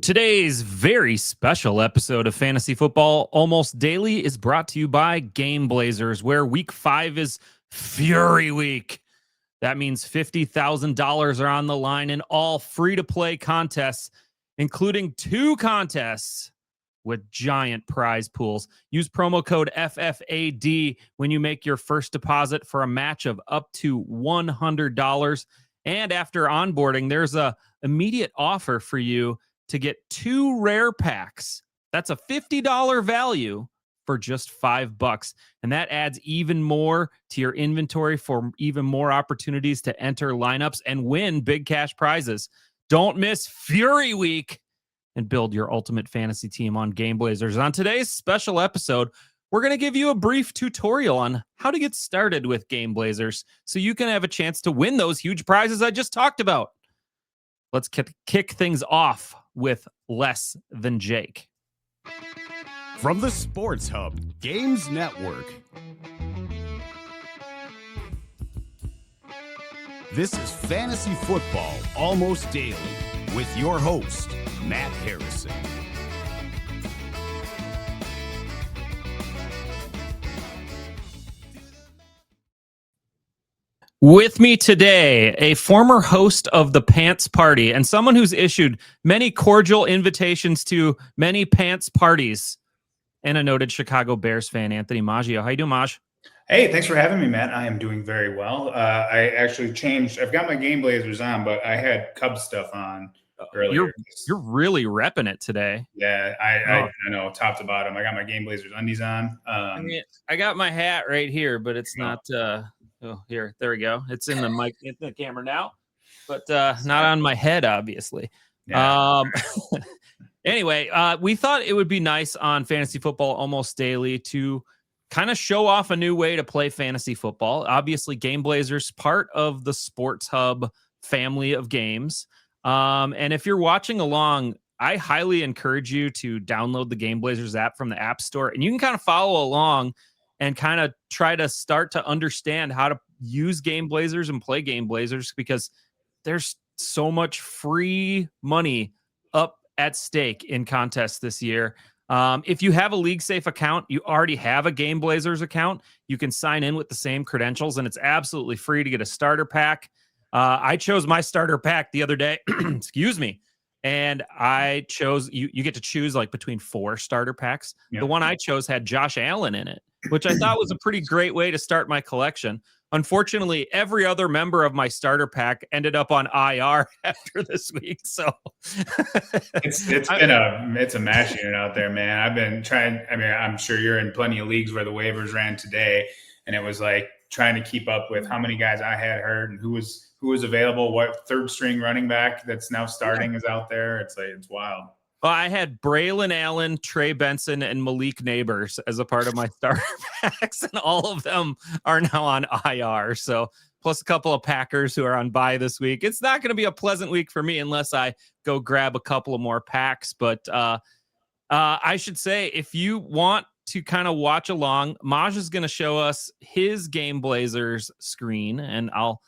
Today's very special episode of Fantasy Football Almost Daily is brought to you by GameBlazers, where week 5 is Fury Week. That means $50,000 are on the line in all free to play contests, including 2 contests with giant prize pools. Use promo code FFAD when you make your first deposit for a match of up to $100. And after onboarding, there's a immediate offer for you to get 2 rare packs. That's a $50 value for just $5. And that adds even more to your inventory for even more opportunities to enter lineups and win big cash prizes. Don't miss Fury Week and build your ultimate fantasy team on GameBlazers. On today's special episode, we're going to give you a brief tutorial on how to get started with GameBlazers so you can have a chance to win those huge prizes I just talked about. Let's kick things off with Less Than Jake. From the Sports Hub Games Network, this is Fantasy Football Almost Daily with your host, Matt Harrison. With me today, a former host of the Pants Party and someone who's issued many cordial invitations to many pants parties, and a noted Chicago Bears fan, Anthony Maggio. How you doing, Maj? Hey, thanks for having me, Matt. I am doing very well. I actually changed. I've got my GameBlazers on, but I had Cubs stuff on earlier. You're really repping it today. Yeah, I know, top to bottom. I got my GameBlazers undies on. I got my hat right here, but it's not. Oh, here, there we go. It's in the mic, in the camera now, but not on my head, obviously. Yeah. Anyway, we thought it would be nice on Fantasy Football Almost Daily to kind of show off a new way to play fantasy football. Obviously, GameBlazers, part of the Sports Hub family of games. And if you're watching along, I highly encourage you to download the GameBlazers app from the App Store, and you can kind of follow along and kind of try to start to understand how to use GameBlazers and play GameBlazers, because there's so much free money up at stake in contests this year. If you have a League Safe account, you already have a GameBlazers account, you can sign in with the same credentials, and it's absolutely free to get a starter pack. I chose my starter pack the other day, excuse me, and I chose, you get to choose like between 4 starter packs. Yeah. The one I chose had Josh Allen in it, which I thought was a pretty great way to start my collection. Unfortunately, every other member of my starter pack ended up on IR after this week. So it's a mash unit out there, man. I've been trying. I mean, I'm sure you're in plenty of leagues where the waivers ran today, and it was like trying to keep up with how many guys I had hurt and who was available. What third string running back that's now starting is out there. It's wild. Well, I had Braylon Allen, Trey Benson, and Malik Neighbors as a part of my starter packs, and all of them are now on IR. So, plus a couple of Packers who are on bye this week. It's not going to be a pleasant week for me unless I go grab a couple of more packs. But I should say, if you want to kind of watch along, Maj is going to show us his GameBlazers screen, and I'll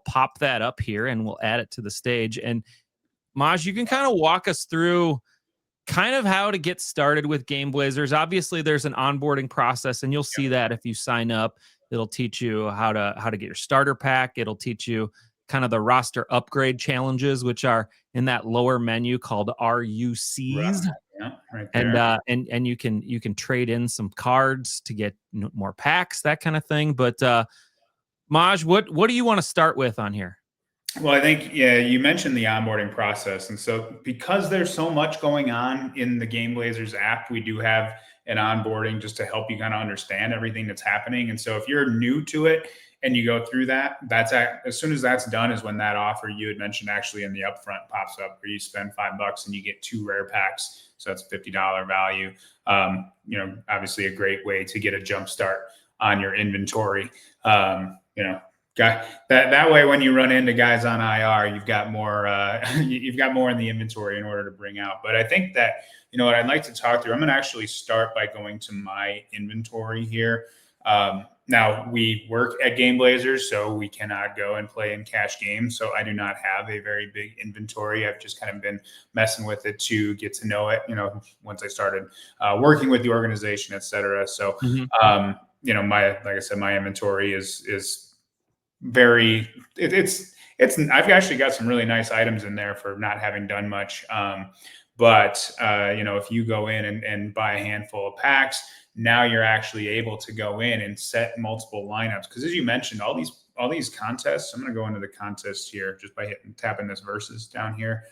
pop that up here and we'll add it to the stage. And Maj, you can kind of walk us through kind of how to get started with GameBlazers. Obviously, there's an onboarding process, and you'll see that if you sign up. It'll teach you how to get your starter pack. It'll teach you kind of the roster upgrade challenges, which are in that lower menu called RUCs. Right. Yeah, right there. And you can trade in some cards to get more packs, that kind of thing. But Maj, what do you want to start with on here? Well, I think, yeah, you mentioned the onboarding process. And so because there's so much going on in the GameBlazers app, we do have an onboarding just to help you kind of understand everything that's happening. And so if you're new to it and you go through that, as soon as that's done is when that offer you had mentioned actually in the upfront pops up, where you spend $5 and you get 2 rare packs. So that's a $50 value. Obviously a great way to get a jump start on your inventory. That way, when you run into guys on IR, you've got more in the inventory in order to bring out. But I think that, what I'd like to talk through, I'm going to actually start by going to my inventory here. Now we work at GameBlazers, so we cannot go and play in cash games. So I do not have a very big inventory. I've just kind of been messing with it to get to know it, once I started working with the organization, et cetera. So, like I said, my inventory is very, I've actually got some really nice items in there for not having done much. But if you go in and buy a handful of packs, now you're actually able to go in and set multiple lineups. Because as you mentioned, all these contests, I'm going to go into the contest here just by tapping this versus down here.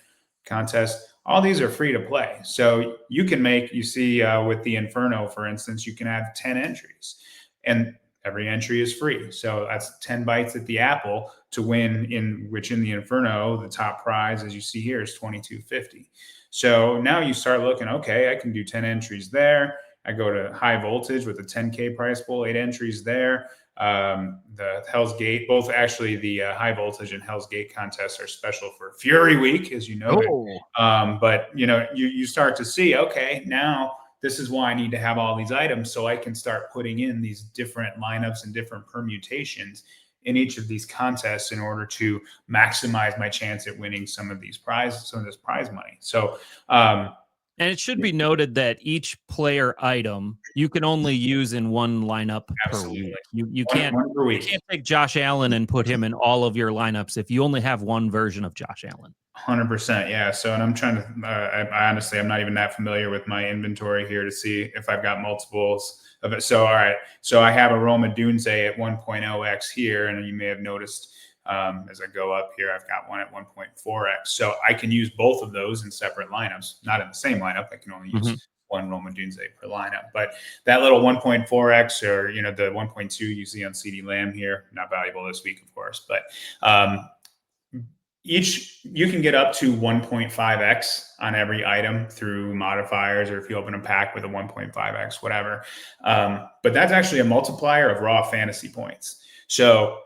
Contest, all these are free to play. So you can with the Inferno, for instance, you can have 10 entries. And every entry is free. So that's 10 bites at the apple to win, in the Inferno, the top prize, as you see here, is $22.50. So now you start looking, okay, I can do 10 entries there. I go to high voltage with a 10K price pool, 8 entries there. The Hell's Gate, both actually the high voltage and Hell's Gate contests are special for Fury Week, as you know. But you start to see, okay, now this is why I need to have all these items, so I can start putting in these different lineups and different permutations in each of these contests in order to maximize my chance at winning some of this prize money. So, and it should be noted that each player item you can only use in one lineup per week. You can't take Josh Allen and put him in all of your lineups if you only have one version of Josh Allen. 100%. Yeah. So, and I'm trying to, I honestly, I'm not even that familiar with my inventory here to see if I've got multiples of it. So, all right. So I have a Roma Dunze at 1.0x here. And you may have noticed as I go up here, I've got one at 1.4x. So I can use both of those in separate lineups, not in the same lineup. I can only use one Roma Dunze per lineup. But that little 1.4x or, the 1.2 you see on CD Lamb here, not valuable this week, of course. But you can get up to 1.5x on every item through modifiers, or if you open a pack with a 1.5x, whatever. But that's actually a multiplier of raw fantasy points. So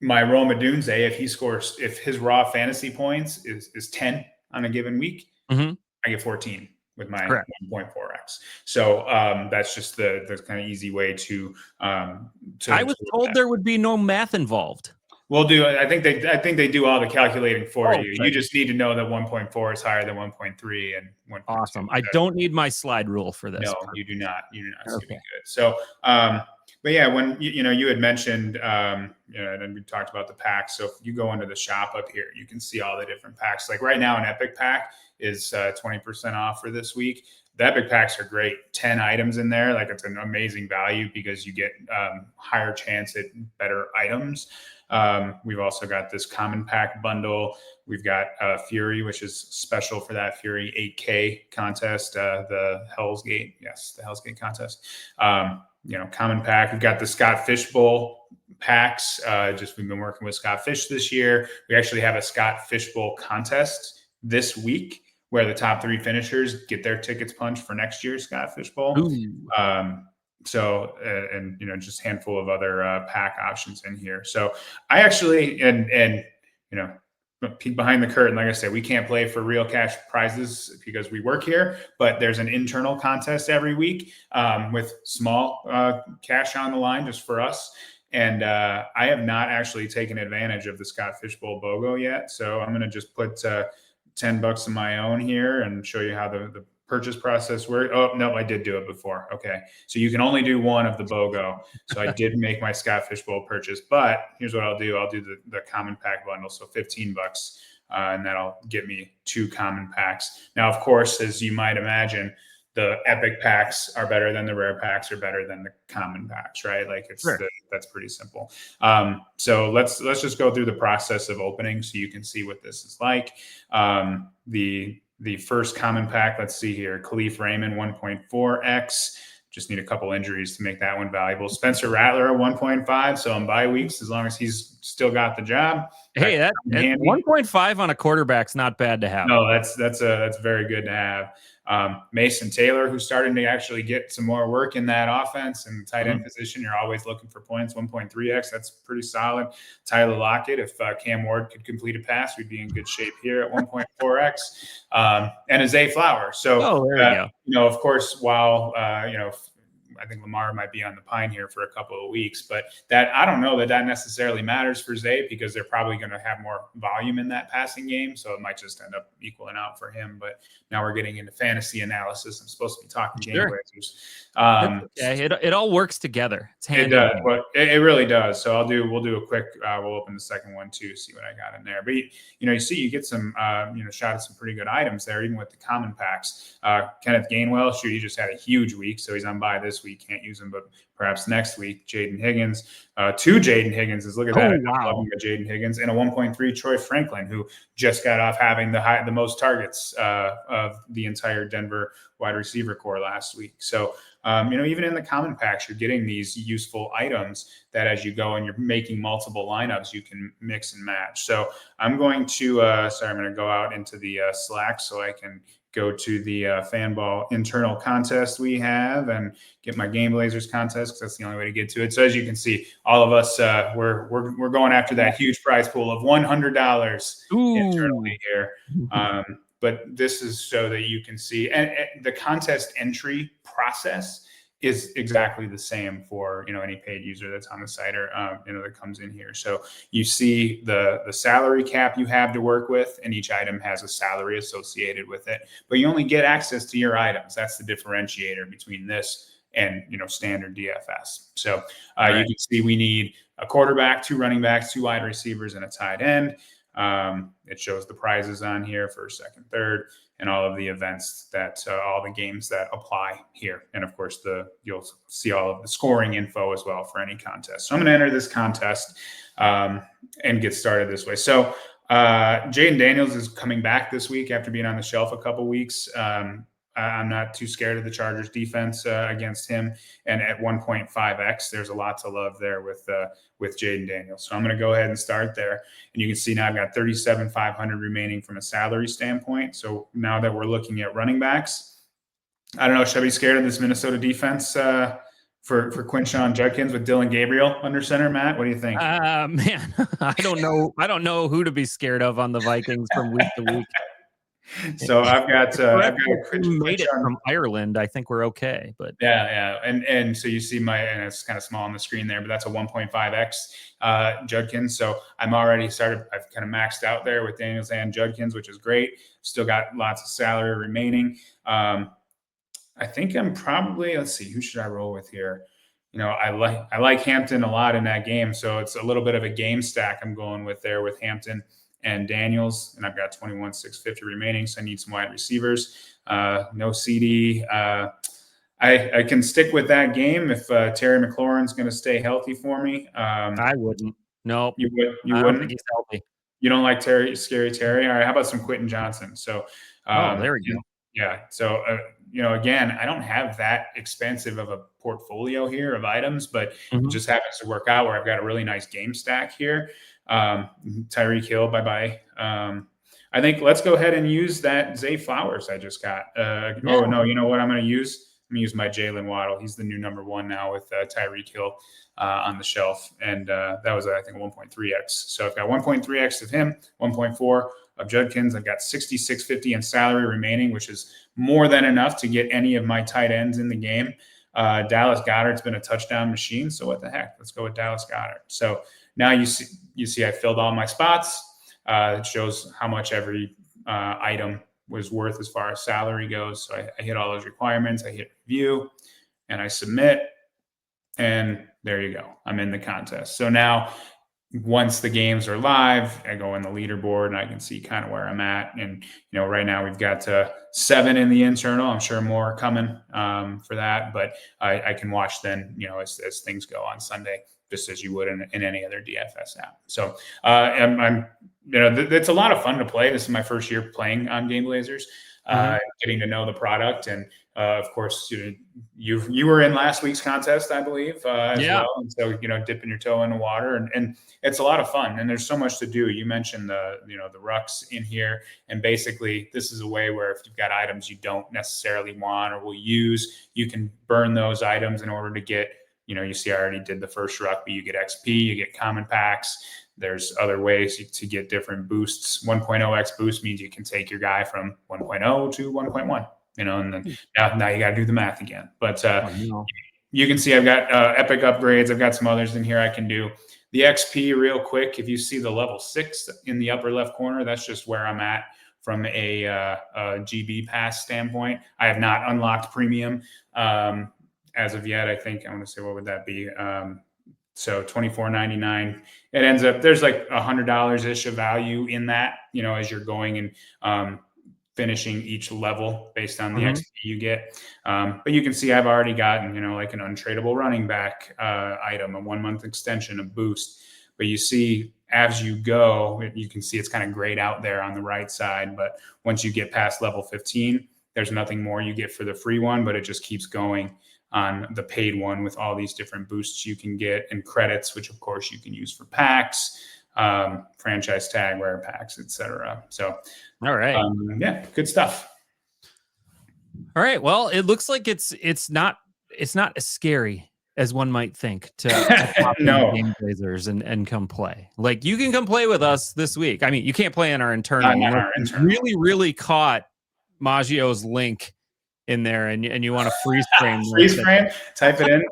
my Roma Dunze, if his raw fantasy points is 10 on a given week, I get 14 with my 1.4x. So that's just the kind of easy way to I was told there would be no math involved. Well, I think they do all the calculating for you. You just need to know that 1.4 is higher than 1.3 and 1.2. Awesome. I don't need my slide rule for this. No, you do not. You do not. Okay. Good. So, but yeah, when you had mentioned, and then we talked about the packs. So if you go into the shop up here, you can see all the different packs. Like right now, an Epic pack is 20% off for this week. The Epic packs are great. 10 items in there. Like, it's an amazing value because you get higher chance at better items. We've also got this common pack bundle. We've got Fury, which is special for that Fury 8K contest, the Hell's Gate. Yes, the Hell's Gate contest. Common pack. We've got the Scott Fish Bowl packs. We've been working with Scott Fish this year. We actually have a Scott Fish Bowl contest this week where the top 3 finishers get their tickets punched for next year's Scott Fish Bowl. So, just a handful of other pack options in here. So I actually, and peek behind the curtain, like I said, we can't play for real cash prizes because we work here, but there's an internal contest every week with small cash on the line just for us. And I have not actually taken advantage of the Scott Fish Bowl BOGO yet. So I'm going to just put $10 of my own here and show you how the purchase process works. Oh, no, I did do it before. Okay. So you can only do one of the BOGO. So I did make my Scott Fish Bowl purchase, but here's what I'll do. I'll do the common pack bundle. So $15, and that'll get me 2 common packs. Now, of course, as you might imagine, the Epic packs are better than the rare packs, are better than the common packs, right? Like that's pretty simple. So let's just go through the process of opening so you can see what this is like. The first common pack, let's see here, Khalif Raymond 1.4x. Just need a couple injuries to make that one valuable. Spencer Rattler at 1.5. So on bye weeks, as long as he's still got the job. Hey, that 1.5 on a quarterback's not bad to have. No, that's very good to have. Mason Taylor, who's starting to actually get some more work in that offense and tight end position. You're always looking for points. 1.3x, that's pretty solid. Tyler Lockett, if Cam Ward could complete a pass, we'd be in good shape here at 1.4x. And a Zay Flowers. So, there we go. of course, while I think Lamar might be on the pine here for a couple of weeks, but that I don't know that necessarily matters for Zay because they're probably going to have more volume in that passing game. So it might just end up equaling out for him. But now we're getting into fantasy analysis. I'm supposed to be talking GameBlazers. Okay. It all works together. It's it does. Well, it really does. So we'll do a quick, we'll open the second one too, see what I got in there. But you get some, shot at some pretty good items there, even with the common packs. Kenneth Gainwell, he just had a huge week, so he's on bye this week. Can't use him, but perhaps next week. Jaden Higgins, 2 Jaden Higginses. Look at that. Wow. Jaden Higgins and a 1.3 Troy Franklin, who just got off having the most targets of the entire Denver wide receiver core last week. So, even in the common packs, you're getting these useful items that as you go and you're making multiple lineups, you can mix and match. So I'm going to, I'm going to go out into the Slack so I can go to the Fanball internal contest we have and get my GameBlazers contest because that's the only way to get to it. So as you can see, all of us, we're going after that huge prize pool of $100 internally here. But this is so that you can see, and the contest entry process is exactly the same for any paid user that's on the site or that comes in here. So you see the salary cap you have to work with, and each item has a salary associated with it. But you only get access to your items. That's the differentiator between this and standard DFS. So you can see we need a quarterback, 2 running backs, 2 wide receivers, and a tight end. It shows the prizes on here, first, second, third, and all of the events that all the games that apply here. And of course, you'll see all of the scoring info as well for any contest. So I'm going to enter this contest and get started this way. So Jaden Daniels is coming back this week after being on the shelf a couple weeks. I'm not too scared of the Chargers defense against him. And at 1.5x, there's a lot to love there with Jaden Daniels. So I'm going to go ahead and start there. And you can see now I've got 37,500 remaining from a salary standpoint. So now that we're looking at running backs, I don't know, should I be scared of this Minnesota defense for Quinshawn Judkins with Dylan Gabriel under center? Matt, what do you think? Man, I don't know. I don't know who to be scared of on the Vikings from week to week. So I've got made it from Ireland. I think we're okay, but yeah. And so you see and it's kind of small on the screen there, but that's a 1.5x Judkins. So I'm already started. I've kind of maxed out there with Daniels and Judkins, which is great. Still got lots of salary remaining. I think I'm probably, let's see, who should I roll with here? I like Hampton a lot in that game. So it's a little bit of a game stack I'm going with there with Hampton and Daniels, and I've got 21,650 remaining, so I need some wide receivers. No CD. I can stick with that game if Terry McLaurin's going to stay healthy for me. I wouldn't. No, you wouldn't. Don't think he's healthy. You don't like Scary Terry? All right. How about some Quentin Johnson? So, there we go. Yeah. So, again, I don't have that expensive of a portfolio here of items, but it just happens to work out where I've got a really nice game stack here. Tyreek Hill, bye-bye. I think let's go ahead and use that Zay Flowers I just got. Oh, no, you know what I'm going to use? I'm going to use my Jalen Waddle. He's the new number 1 now with Tyreek Hill on the shelf. And that was, I think, 1.3x. So I've got 1.3x of him, 1.4 of Judkins. I've got 6,650 in salary remaining, which is more than enough to get any of my tight ends in the game. Dallas Goedert's been a touchdown machine. So what the heck? Let's go with Dallas Goedert. So now you see I filled all my spots. It shows how much every item was worth as far as salary goes. So I hit all those requirements. I hit review and I submit. And there you go. I'm in the contest. So now once the games are live, I go in the leaderboard and I can see kind of where I'm at. And, right now we've got 7 in the internal. I'm sure more are coming for that. But I can watch then, as things go on Sunday, just as you would in any other DFS app. So it's a lot of fun to play. This is my first year playing on GameBlazers, getting to know the product. And of course, you were in last week's contest, I believe, as well. And so, dipping your toe in the water and it's a lot of fun. And there's so much to do. You mentioned the rucks in here. And basically this is a way where if you've got items you don't necessarily want or will use, you can burn those items in order to get, you see I already did the first ruck, but you get XP, you get common packs. There's other ways to get different boosts. 1.0x boost means you can take your guy from 1.0 to 1.1, and then now you got to do the math again. But you can see I've got Epic upgrades. I've got some others in here I can do. The XP real quick, if you see the level 6 in the upper left corner, that's just where I'm at from a GB pass standpoint. I have not unlocked premium as of yet. I think I want to say, what would that be? So $24.99. It ends up, there's like $100 ish of value in that, as you're going and finishing each level based on the XP you get. But you can see I've already gotten, like an untradeable running back item, a 1-month extension, a boost. But you see, as you go, you can see it's kind of grayed out there on the right side. But once you get past level 15, there's nothing more you get for the free one, but it just keeps going on the paid one with all these different boosts you can get and credits, which of course you can use for packs, franchise tag, rare packs, etc. So, all right, yeah, good stuff. All right, well, it looks like it's not as scary as one might think to no GameBlazers and come play. Like, you can come play with us this week. I mean, you can't play in our internal. Really caught Maggio's link in there, and you want to freeze frame. Freeze frame. Type it in.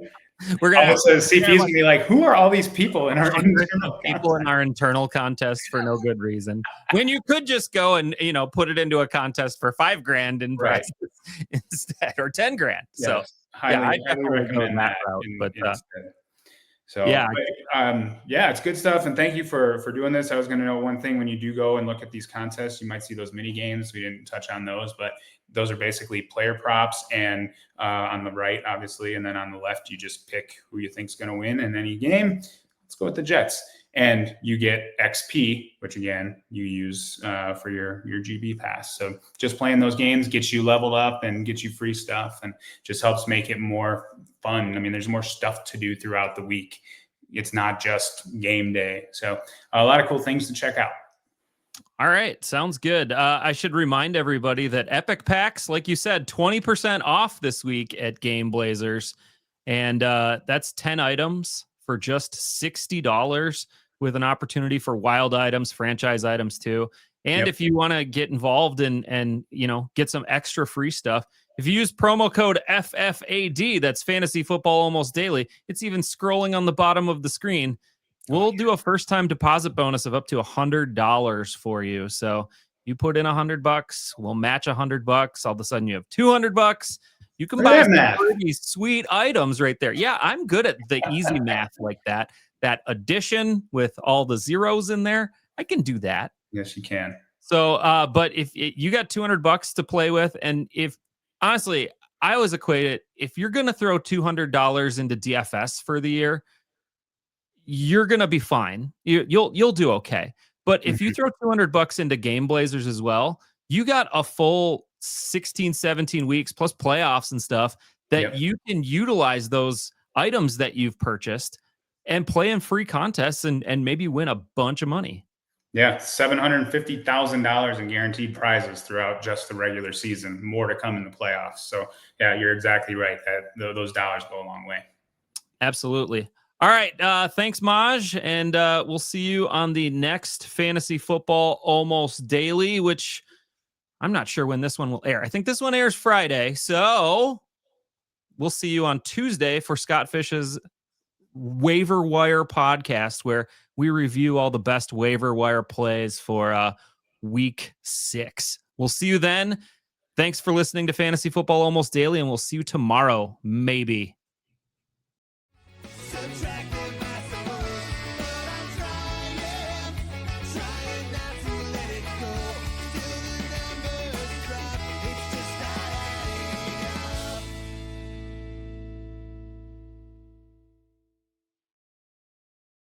We're gonna CP's gonna be like, who are all these people in our internal contest for no good reason? When you could just go and put it into a contest for $5,000 in prizes instead, or $10,000. Yes. So I definitely recommend that route. But so yeah, it's good stuff. And thank you for doing this. I was going to know one thing: when you do go and look at these contests, you might see those mini games. We didn't touch on those, but those are basically player props, and on the right, obviously, and then on the left, you just pick who you think is going to win in any game. Let's go with the Jets, and you get XP, which again you use for your GB pass. So just playing those games gets you leveled up and gets you free stuff, and just helps make it more fun. I mean, there's more stuff to do throughout the week. It's not just game day. So a lot of cool things to check out. All right. Sounds good. I should remind everybody that Epic Packs, like you said, 20% off this week at GameBlazers. And that's 10 items for just $60 with an opportunity for wild items, franchise items too. And if you want to get involved and get some extra free stuff, if you use promo code FFAD, that's Fantasy Football Almost Daily, it's even scrolling on the bottom of the screen. We'll do a first-time deposit bonus of up to $100 for you. So you put in $100, we'll match $100. All of a sudden, you have $200. You can buy some pretty sweet items right there. Yeah, I'm good at the easy math like that. That addition with all the zeros in there, I can do that. Yes, you can. So, but if you got $200 to play with, and if honestly, I always equate it, if you're going to throw $200 into DFS for the year, you're going to be fine. You'll do okay. But if you throw $200 into GameBlazers as well, you got a full 16, 17 weeks plus playoffs and stuff that you can utilize those items that you've purchased and play in free contests and maybe win a bunch of money. Yeah, $750,000 in guaranteed prizes throughout just the regular season. More to come in the playoffs. So yeah, you're exactly right. That those dollars go a long way. Absolutely. All right. Thanks, Maj. And we'll see you on the next Fantasy Football Almost Daily, which I'm not sure when this one will air. I think this one airs Friday. So we'll see you on Tuesday for Scott Fish's Waiver Wire podcast, where we review all the best waiver wire plays for week 6. We'll see you then. Thanks for listening to Fantasy Football Almost Daily, and we'll see you tomorrow, maybe.